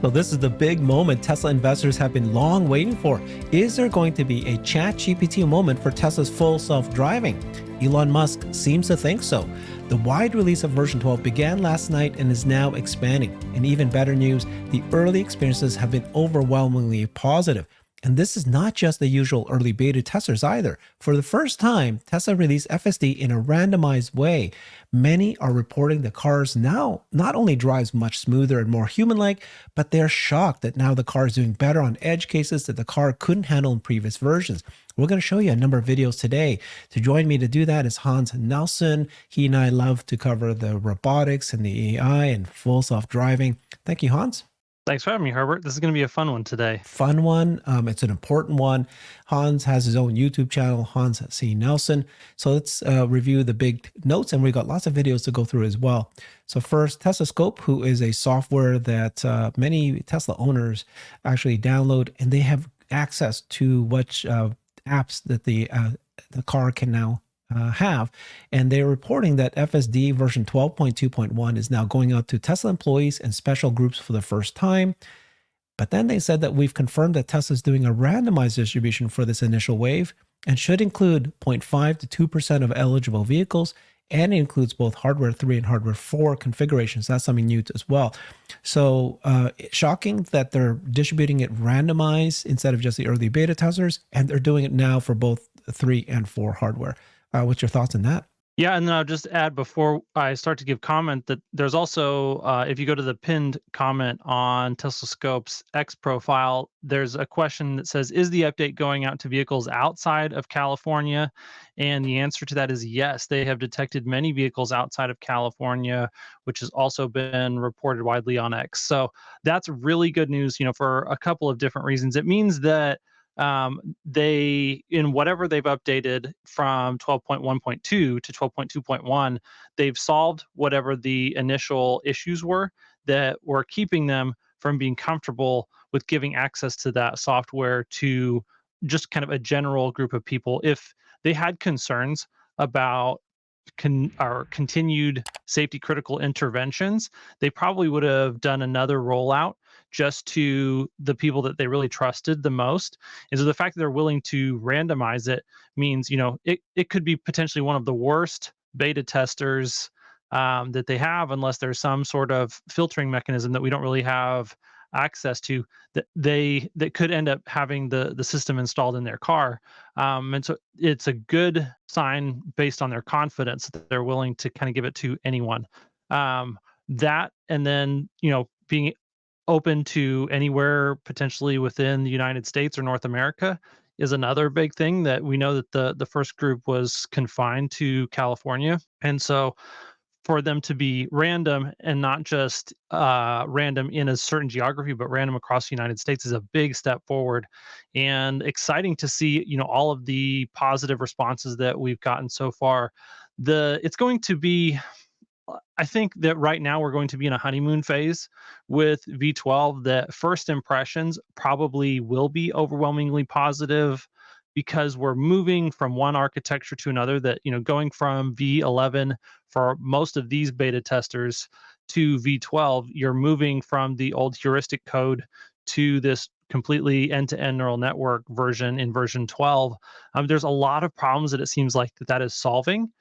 So this is the big moment Tesla investors have been long waiting for. Is there going to be a ChatGPT moment for Tesla's full self-driving? Elon Musk seems to think so. The wide release of version 12 began last night and is now expanding. And even better news, the early experiences have been overwhelmingly positive. And this is not just the usual early beta testers either. For the first time, Tesla released FSD in a randomized way. Many are reporting the cars now not only drives much smoother and more human-like, but they're shocked that now the car is doing better on edge cases that the car couldn't handle in previous versions. We're going to show you a number of videos today. To join me to do that is Hans Nelson. He and I love to cover the robotics and the AI and full self-driving. Thank you, Hans. Thanks for having me, Herbert. This is going to be a fun one today. Fun one. It's an important one. Hans has his own YouTube channel, Hans C. Nelson. So let's review the big notes, and we've got lots of videos to go through as well. So first, Tesla Scope, who is a software that many Tesla owners actually download, and they have access to which apps that the car can now have. And they're reporting that FSD version 12.2.1 is now going out to Tesla employees and special groups for the first time. But then they said that we've confirmed that Tesla is doing a randomized distribution for this initial wave and should include 0.5 to 2% of eligible vehicles, and it includes both hardware 3 and hardware 4 configurations. That's something new as well. So shocking that they're distributing it randomized instead of just the early beta testers, and they're doing it now for both 3 and 4 hardware. What's your thoughts on that? Yeah, and then I'll just add before I start to give comment that there's also, if you go to the pinned comment on Tesla Scope's X profile, there's a question that says, is the update going out to vehicles outside of California? And the answer to that is yes. They have detected many vehicles outside of California, which has also been reported widely on X. So that's really good news, for a couple of different reasons. It means that they, in whatever they've updated from 12.1.2 to 12.2.1, they've solved whatever the initial issues were that were keeping them from being comfortable with giving access to that software to just kind of a general group of people. If they had concerns about continued safety critical interventions, they probably would have done another rollout just to the people that they really trusted the most. And so the fact that they're willing to randomize it means, it could be potentially one of the worst beta testers that they have, unless there's some sort of filtering mechanism that we don't really have access to, that could end up having the system installed in their car. And so it's a good sign based on their confidence that they're willing to kind of give it to anyone. That, and then, being open to anywhere potentially within the United States or North America is another big thing. That we know that the first group was confined to California. And so for them to be random, and not just random in a certain geography, but random across the United States, is a big step forward, and exciting to see, all of the positive responses that we've gotten so far. It's going to be, I think that right now we're going to be in a honeymoon phase with V12. That first impressions probably will be overwhelmingly positive, because we're moving from one architecture to another. That, going from V11 for most of these beta testers to V12, you're moving from the old heuristic code to this completely end-to-end neural network version in version 12. There's a lot of problems that it seems like that is solving,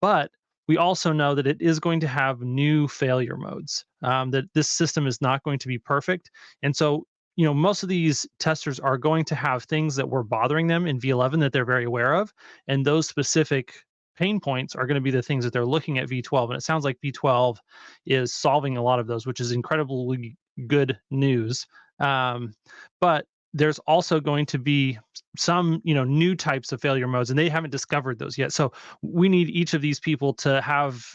but we also know that it is going to have new failure modes, that this system is not going to be perfect. And so, most of these testers are going to have things that were bothering them in V11 that they're very aware of. And those specific pain points are going to be the things that they're looking at V12. And it sounds like V12 is solving a lot of those, which is incredibly good news. But there's also going to be some, new types of failure modes, and they haven't discovered those yet. So we need each of these people to have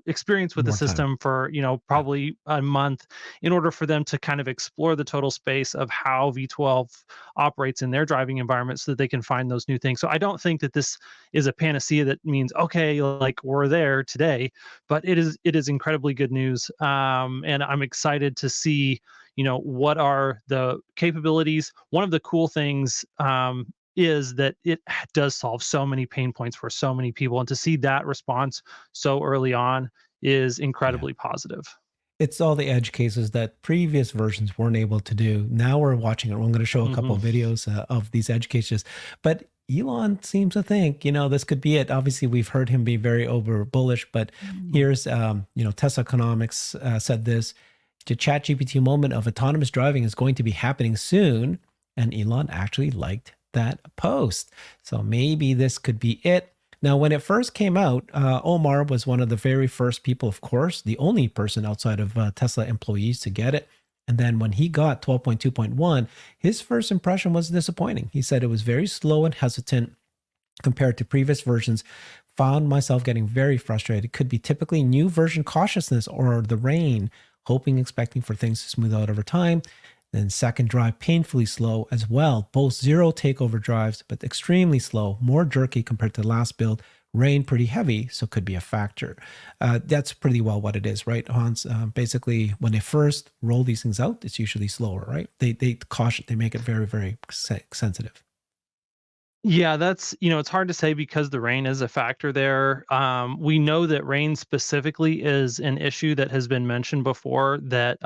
experience with the system for, probably a month, in order for them to kind of explore the total space of how V12 operates in their driving environment, so that they can find those new things. So I don't think that this is a panacea that means, okay, like we're there today, but it is incredibly good news. And I'm excited to see, what are the capabilities. One of the cool things is that it does solve so many pain points for so many people, and to see that response so early on is incredibly positive. It's all the edge cases that previous versions weren't able to do. Now we're watching it. I'm going to show a couple Hmm. of videos of these edge cases. But Elon seems to think, this could be it. Obviously, we've heard him be very over bullish, but here's, Tesla Economics said this: the ChatGPT moment of autonomous driving is going to be happening soon. And Elon actually liked that post. So maybe this could be it. Now, when it first came out, Omar was one of the very first people, of course, the only person outside of Tesla employees to get it. And then when he got 12.2.1, his first impression was disappointing. He said it was very slow and hesitant compared to previous versions. Found myself getting very frustrated. Could be typically new version cautiousness or the rain, hoping, expecting for things to smooth out over time. Then second drive, painfully slow as well. Both zero takeover drives, but extremely slow, more jerky compared to the last build. Rain pretty heavy, so could be a factor. That's pretty well what it is, right, Hans? Basically, when they first roll these things out, it's usually slower, right? They caution, they make it very, very sensitive. Yeah, that's, it's hard to say because the rain is a factor there. We know that rain specifically is an issue that has been mentioned before that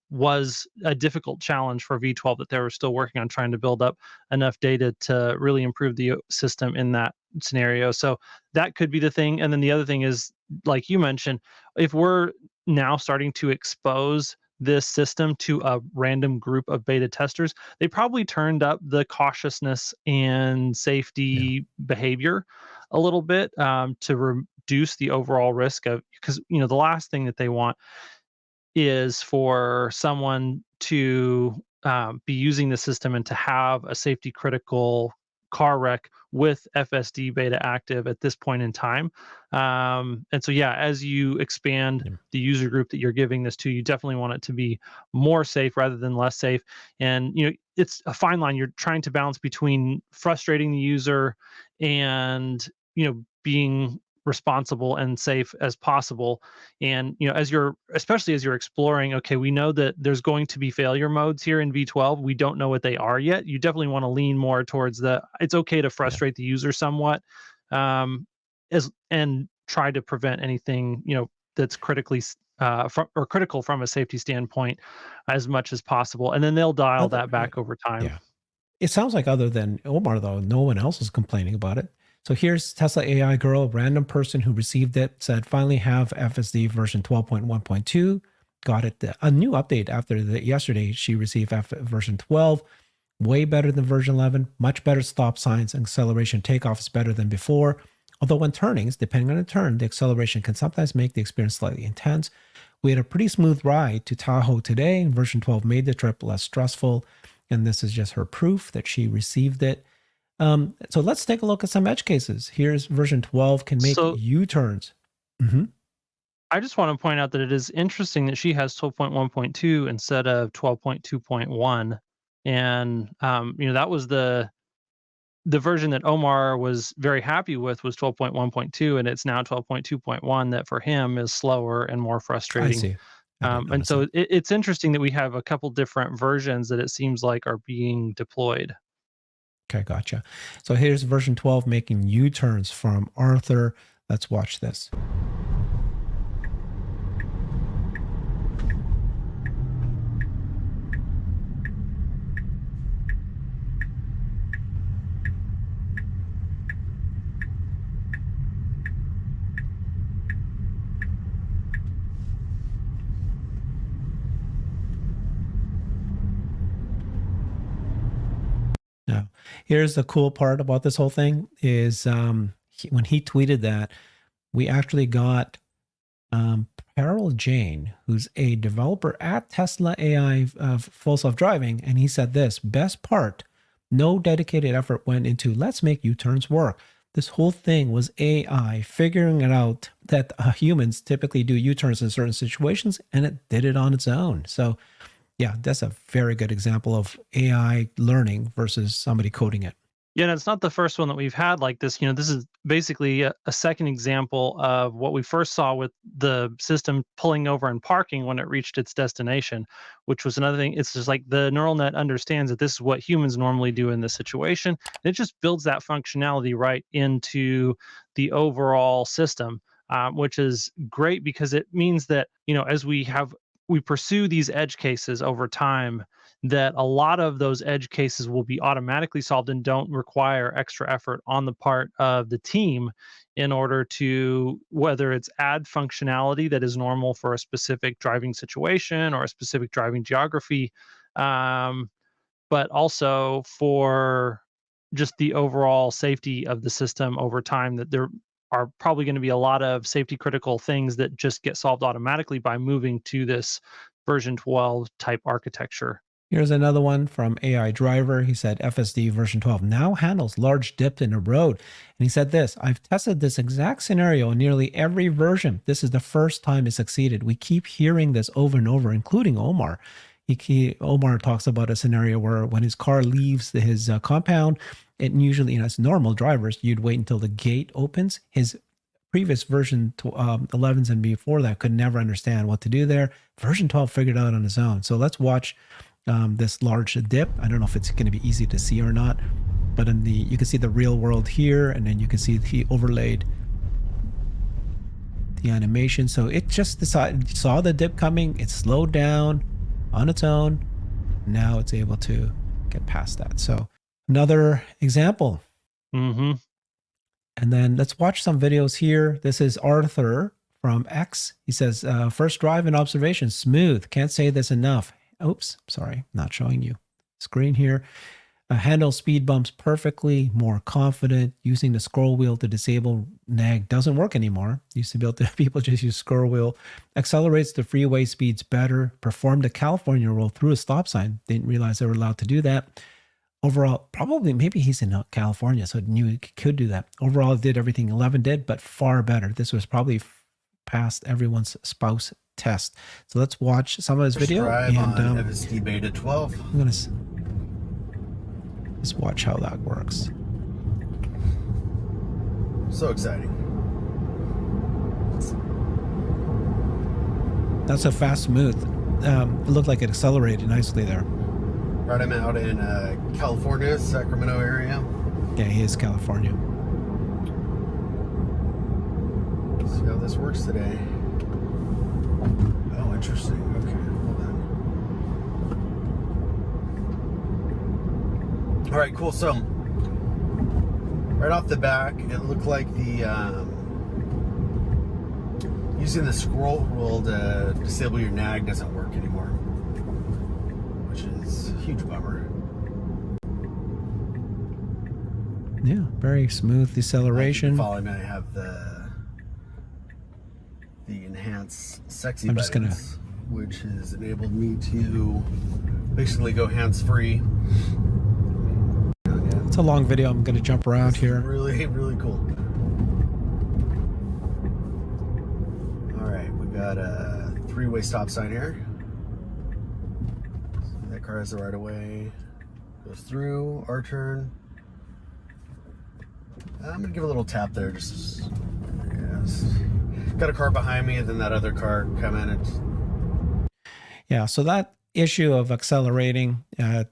was a difficult challenge for V12 that they were still working on trying to build up enough data to really improve the system in that scenario. So that could be the thing. And then the other thing is, like you mentioned, if we're now starting to expose this system to a random group of beta testers, they probably turned up the cautiousness and Yeah. safety behavior a little bit to reduce the overall risk of, because the last thing that they want is for someone to be using the system and to have a safety critical car wreck with FSD beta active at this point in time. And so, yeah, as you expand Yeah. the user group that you're giving this to, you definitely want it to be more safe rather than less safe. And, it's a fine line. You're trying to balance between frustrating the user and, being responsible and safe as possible. And especially as you're exploring, okay, we know that there's going to be failure modes here in V12, we don't know what they are yet. You definitely want to lean more towards the it's okay to Yeah. frustrate the user somewhat, as and try to prevent anything that's critical from a safety standpoint as much as possible, and then they'll dial Other, that back over time. yeah. It sounds like other than Omar, though, no one else is complaining about it. So here's Tesla AI girl, random person who received it, said, finally have FSD version 12.1.2. Got it. A new update after yesterday. She received version 12. Way better than version 11. Much better stop signs and acceleration takeoff is better than before. Although when turnings, depending on the turn, the acceleration can sometimes make the experience slightly intense. We had a pretty smooth ride to Tahoe today, and version 12 made the trip less stressful. And this is just her proof that she received it. So let's take a look at some edge cases. Here's version 12 can make So U-turns. Mm-hmm. I just want to point out that it is interesting that she has 12.1.2 instead of 12.2.1. And that was the version that Omar was very happy with was 12.1.2, and it's now 12.2.1 that for him is slower and more I frustrating. see. I didn't And notice so that. it's interesting that we have a couple different versions that it seems like are being deployed. Okay, gotcha. So here's version 12 making U-turns from Arthur. Let's watch this. Now, here's the cool part about this whole thing is when he tweeted that, we actually got Peril Jane, who's a developer at Tesla AI Full Self Driving, and he said this: best part, no dedicated effort went into let's make U-turns work. This whole thing was AI figuring it out that humans typically do U-turns in certain situations, and it did it on its own. So, yeah, that's a very good example of AI learning versus somebody coding it. Yeah, and it's not the first one that we've had like this. This is basically a second example of what we first saw with the system pulling over and parking when it reached its destination, which was another thing. It's just like the neural net understands that this is what humans normally do in this situation. And it just builds that functionality right into the overall system, which is great because it means that, as we have we pursue these edge cases over time, that a lot of those edge cases will be automatically solved and don't require extra effort on the part of the team in order to, whether it's add functionality that is normal for a specific driving situation or a specific driving geography, um, but also for just the overall safety of the system over time, that there are probably going to be a lot of safety critical things that just get solved automatically by moving to this version 12 type architecture. Here's another one from AI Driver. He said FSD version 12 now handles large dips in a road. And he said this: I've tested this exact scenario in nearly every version. This is the first time it succeeded. We keep hearing this over and over, including Omar. Omar talks about a scenario where when his car leaves his compound, it usually, as normal drivers, you'd wait until the gate opens. His previous version 11s and before that could never understand what to do there. Version 12 figured it out on his own. So let's watch this large dip. I don't know if it's going to be easy to see or not, but you can see the real world here, and then you can see he overlaid the animation. So it just saw the dip coming. It slowed down on its own. Now it's able to get past that. So another example. Mm-hmm. And then let's watch some videos here. This is Arthur from X. He says, first drive and observation, smooth. Can't say this enough. Oops, sorry, not showing you screen here. Handle speed bumps perfectly, more confident. Using the scroll wheel to disable nag doesn't work anymore. Used to be able to, people just use scroll wheel. Accelerates the freeway speeds better. Performed a California roll through a stop sign. Didn't realize they were allowed to do that. Overall, probably, maybe he's in California, so knew he could do that. Overall, it did everything 11 did, but far better. This was probably past everyone's spouse test. So let's watch some of his video. And on FSD beta 12. I'm gonna just watch how that works. So exciting. That's a fast smooth. It looked like it accelerated nicely there. Right, I'm out in California, Sacramento area. Yeah, he is California. Let's see how this works today. Oh, interesting. Okay, hold on. All right, cool. So, right off the back, it looked like the using the scroll wheel to disable your nag doesn't work anymore, which is a huge bummer. Yeah, very smooth deceleration. Following me, I have the enhanced sexy I'm just buttons, which has enabled me to basically go hands-free. It's a long video. I'm going to jump around here. Really, really cool. All right, we got a three-way stop sign here. So that car has the right of way. Goes through, our turn. I'm gonna give a little tap there. Just yes. Got a car behind me, and then that other car come in and. Yeah, so that issue of accelerating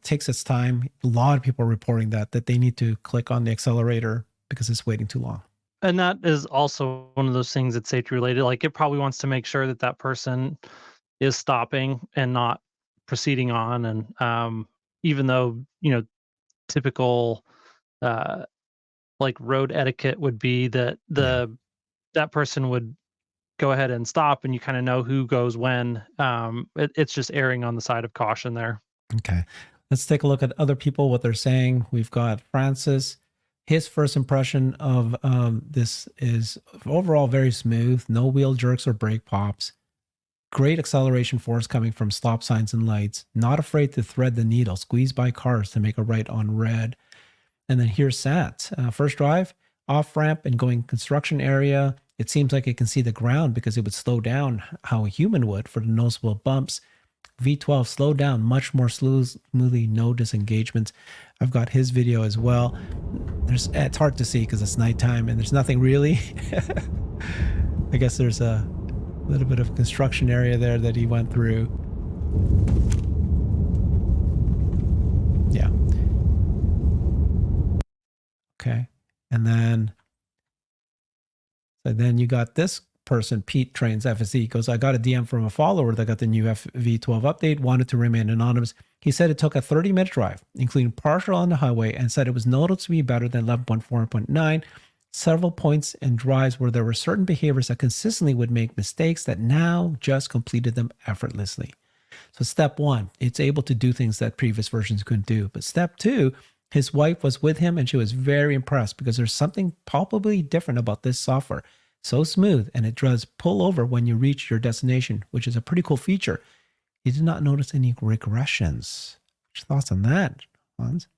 takes its time. A lot of people are reporting that they need to click on the accelerator because it's waiting too long. And that is also one of those things that's safety related. Like, it probably wants to make sure that that person is stopping and not proceeding on. And even though, typical like road etiquette would be that that person would go ahead and stop, and you kind of know who goes when. It's just erring on the side of caution there. Okay, let's take a look at other people, what they're saying. We've got Francis. His first impression of this is overall very smooth, no wheel jerks or brake pops. Great acceleration force coming from stop signs and lights. Not afraid to thread the needle, squeezed by cars to make a right on red. And then here's Sat. First drive, off ramp and going construction area. It seems like it can see the ground because it would slow down how a human would for the noticeable bumps. V12 slowed down much more smoothly, no disengagements. I've got his video as well. It's hard to see because it's nighttime and there's nothing really. I guess there's a little bit of construction area there that he went through. Yeah. Okay. And then you got this person, Pete Trains FSD, goes, I got a DM from a follower that got the new V12 update, wanted to remain anonymous. He said it took a 30-minute drive, including partial on the highway, and said it was noticeably better than 11.4.9. Several points and drives where there were certain behaviors that consistently would make mistakes that now just completed them effortlessly. So step one, it's able to do things that previous versions couldn't do. But step two, his wife was with him and she was very impressed because there's something palpably different about this software. So smooth, and it does pull over when you reach your destination, which is a pretty cool feature. He did not notice any regressions. What's your thoughts on that, Hans?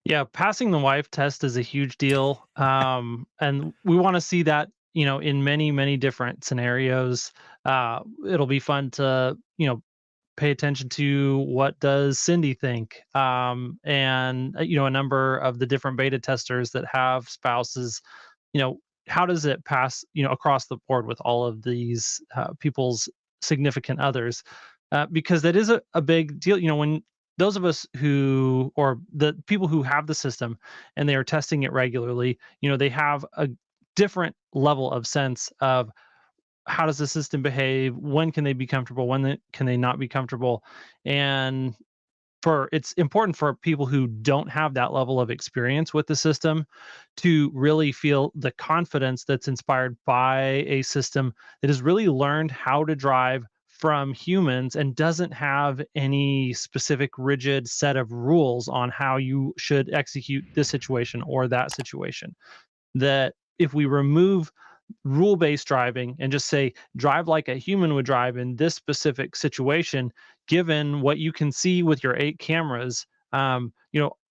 Yeah, passing the wife test is a huge deal. And we want to see that, in many, many different scenarios. It'll be fun to, pay attention to what does Cindy think. And, a number of the different beta testers that have spouses, how does it pass, across the board with all of these people's significant others? Because that is a big deal. When those of us or the people who have the system and they are testing it regularly, they have a different level of sense of how does the system behave, when can they be comfortable, when can they not be comfortable. And it's important for people who don't have that level of experience with the system to really feel the confidence that's inspired by a system that has really learned how to drive from humans and doesn't have any specific rigid set of rules on how you should execute this situation or that situation. That if we remove rule-based driving and just say drive like a human would drive in this specific situation, given what you can see with your 8 cameras,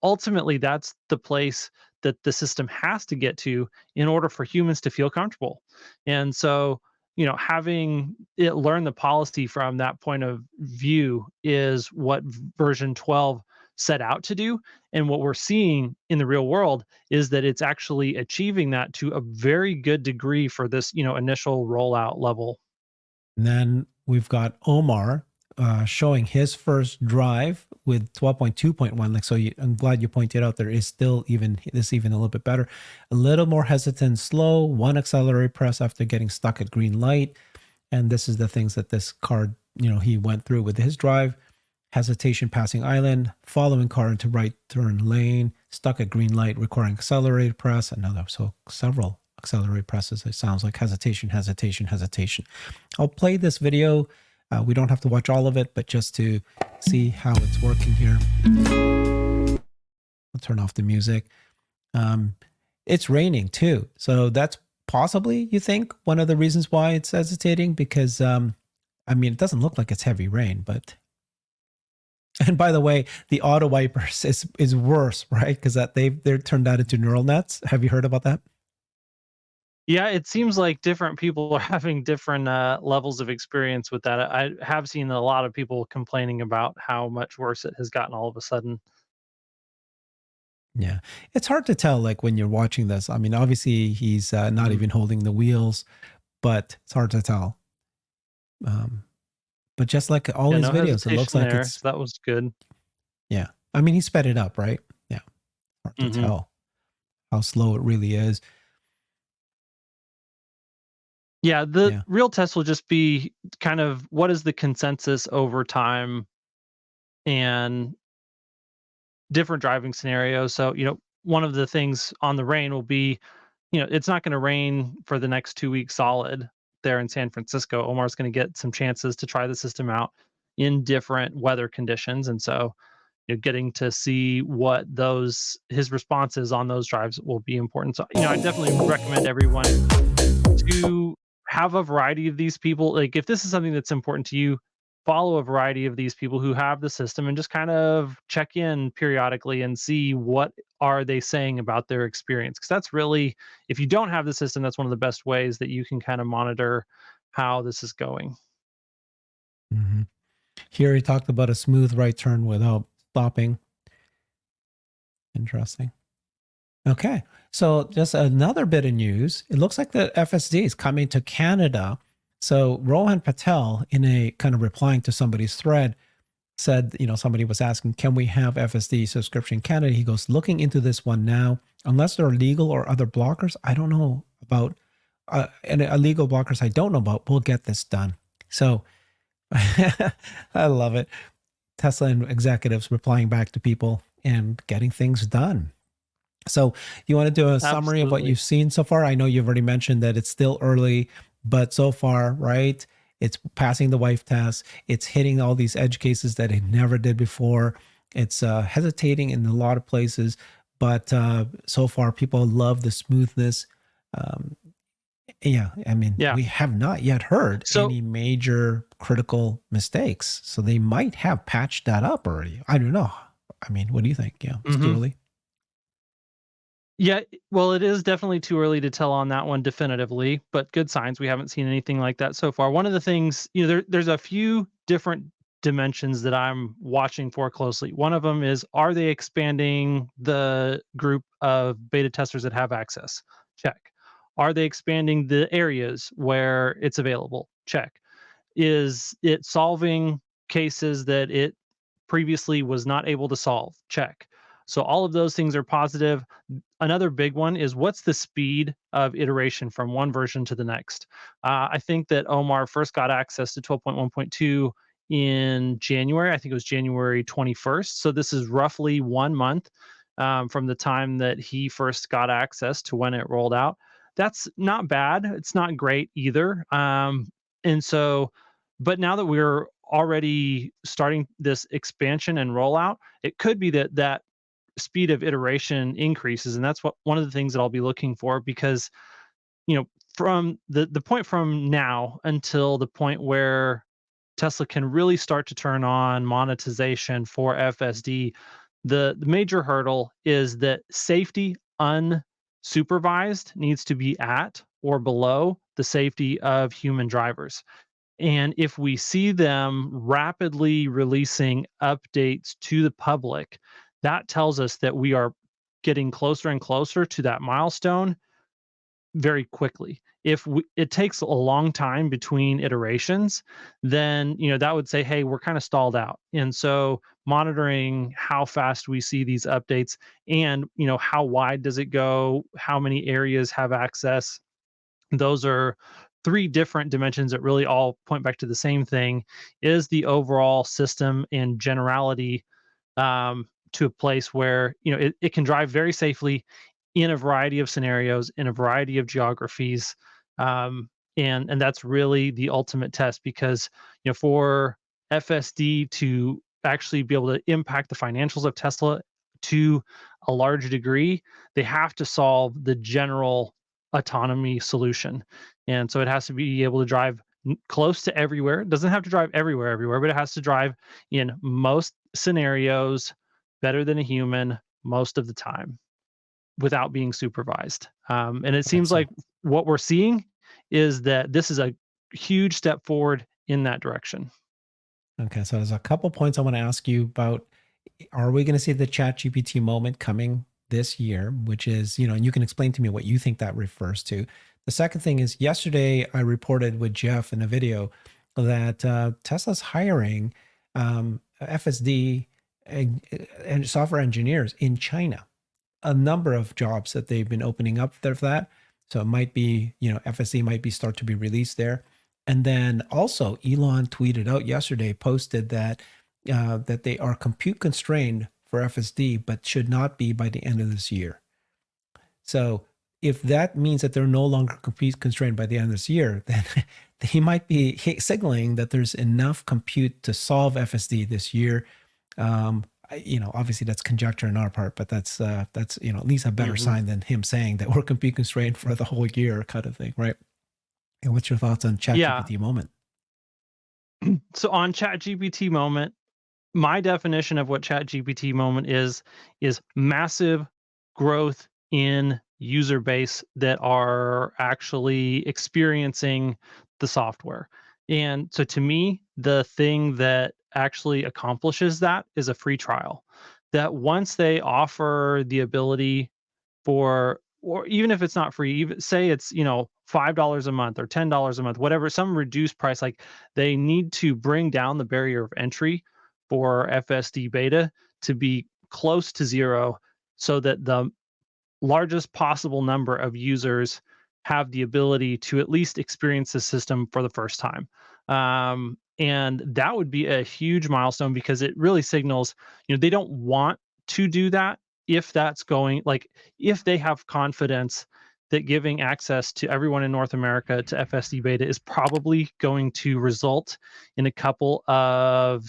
ultimately that's the place that the system has to get to in order for humans to feel comfortable. And so, having it learn the policy from that point of view is what version 12 set out to do. And what we're seeing in the real world is that it's actually achieving that to a very good degree for this, initial rollout level. And then we've got Omar showing his first drive with 12.2.1. Like, so I'm glad you pointed out there is still even a little bit better. A little more hesitant, slow, one accelerator press after getting stuck at green light. And this is the things that this car, he went through with his drive. Hesitation passing island, following car into right turn lane, stuck at green light, requiring accelerated press. So several accelerated presses. It sounds like hesitation. I'll play this video. We don't have to watch all of it, but just to see how it's working here. I'll turn off the music. It's raining too. So that's possibly, you think, one of the reasons why it's hesitating, because, it doesn't look like it's heavy rain, but... And by the way, the auto wipers is worse, right? Because they're turned that into neural nets. Have you heard about that? Yeah, it seems like different people are having different levels of experience with that. I have seen a lot of people complaining about how much worse it has gotten all of a sudden. Yeah, it's hard to tell, like, when you're watching this. Obviously he's not even holding the wheels, but it's hard to tell. But just like all his videos, it looks like it's... So that was good. Yeah. He sped it up, right? Yeah. Hard to tell how slow it really is. Yeah, the real test will just be kind of what is the consensus over time and different driving scenarios. So, one of the things on the rain will be, it's not going to rain for the next 2 weeks solid there in San Francisco. Omar's going to get some chances to try the system out in different weather conditions. And so, getting to see what his responses on those drives will be important. So, I definitely recommend everyone to have a variety of these people. Like, if this is something that's important to you, follow a variety of these people who have the system and just kind of check in periodically and see what are they saying about their experience. Because that's really, if you don't have the system, that's one of the best ways that you can kind of monitor how this is going. Mm-hmm. Here he talked about a smooth right turn without stopping. Interesting. Okay, so just another bit of news. It looks like the FSD is coming to Canada. So Rohan Patel, in a kind of replying to somebody's thread, said, somebody was asking, can we have FSD subscription in Canada? He goes, looking into this one now. Unless there are legal or other blockers, I don't know about and illegal blockers I don't know about will get this done. So I love it. Tesla and executives replying back to people and getting things done. So you want to do a summary of what Absolutely. you've seen so far? I know you've already mentioned that it's still early, but so far, right? It's passing the wife test. It's hitting all these edge cases that it never did before. It's hesitating in a lot of places, but so far people love the smoothness. Um, yeah, I mean, Yeah. we have not yet heard So any major critical mistakes, so they might have patched that up already. I don't know. I mean, what do you think? Yeah, it's too mhm. early. Yeah, well, it is definitely too early to tell on that one definitively, but good signs. We haven't seen anything like that so far. One of the things, there's a few different dimensions that I'm watching for closely. One of them is, are they expanding the group of beta testers that have access? Check. Are they expanding the areas where it's available? Check. Is it solving cases that it previously was not able to solve? Check. So all of those things are positive. Another big one is, what's the speed of iteration from one version to the next? I think that Omar first got access to 12.1.2 in January. I think it was January 21st. So this is roughly 1 month from the time that he first got access to when it rolled out. That's not bad. It's not great either. And so, but now that we're already starting this expansion and rollout, it could be that speed of iteration increases, and that's what one of the things that I'll be looking for, because from the point from now until the point where Tesla can really start to turn on monetization for FSD, the major hurdle is that safety unsupervised needs to be at or below the safety of human drivers. And if we see them rapidly releasing updates to the public, that tells us that we are getting closer and closer to that milestone very quickly. If it takes a long time between iterations, then that would say, hey, we're kind of stalled out. And so monitoring how fast we see these updates, and how wide does it go, how many areas have access, those are three different dimensions that really all point back to the same thing: is the overall system and generality to a place where it can drive very safely in a variety of scenarios, in a variety of geographies. Um, and that's really the ultimate test, because for FSD to actually be able to impact the financials of Tesla to a large degree, they have to solve the general autonomy solution. And so it has to be able to drive close to everywhere. It doesn't have to drive everywhere, but it has to drive in most scenarios better than a human most of the time without being supervised. And it Okay, seems so like what we're seeing is that this is a huge step forward in that direction. okay, so there's a couple points I want to ask you about. Are we going to see the Chat GPT moment coming this year? Which is, and you can explain to me what you think that refers to. The second thing is, yesterday I reported with Jeff in a video that Tesla's hiring FSD and software engineers in China. A number of jobs that they've been opening up there for that. So it might be, FSD might be start to be released there. And then also Elon tweeted out yesterday, posted that that they are compute constrained for FSD, but should not be by the end of this year. So if that means that they're no longer compute constrained by the end of this year, then he might be signaling that there's enough compute to solve FSD this year. Obviously that's conjecture on our part, but that's at least a better Mhm. sign than him saying that we're compute constrained for the whole year, kind of thing, right? And what's your thoughts on Yeah. ChatGPT moment? So on ChatGPT moment, my definition of what ChatGPT moment is massive growth in user base that are actually experiencing the software. And so to me, the thing that actually accomplishes that is a free trial. That once they offer the ability for, or even if it's not free, even say it's $5 a month or $10 a month, whatever, some reduced price, like they need to bring down the barrier of entry for FSD beta to be close to zero, so that the largest possible number of users have the ability to at least experience the system for the first time. And that would be a huge milestone, because it really signals, they don't want to do that if that's going, like, if they have confidence that giving access to everyone in North America to FSD beta is probably going to result in a couple of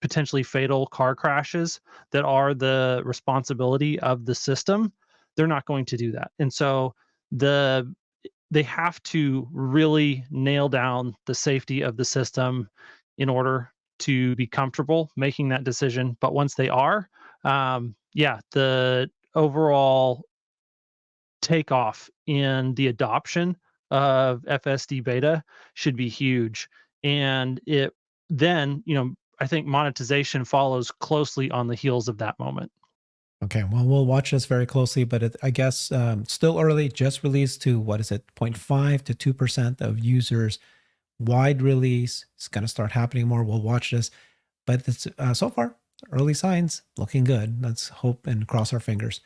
potentially fatal car crashes that are the responsibility of the system, they're not going to do that. And so they have to really nail down the safety of the system in order to be comfortable making that decision. But once they are, the overall takeoff in the adoption of FSD beta should be huge. And it then, I think monetization follows closely on the heels of that moment. Okay, well, we'll watch this very closely, but I guess still early, just released to, what is it, 0.5 to 2% of users. Wide release. It's going to start happening more. We'll watch this. But it's so far, early signs looking good. Let's hope and cross our fingers.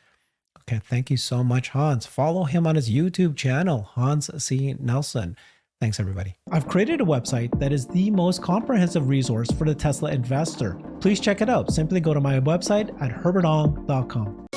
Okay, thank you so much, Hans. Follow him on his YouTube channel, Hans C. Nelson. Thanks, everybody. I've created a website that is the most comprehensive resource for the Tesla investor. Please check it out. Simply go to my website at herbertong.com.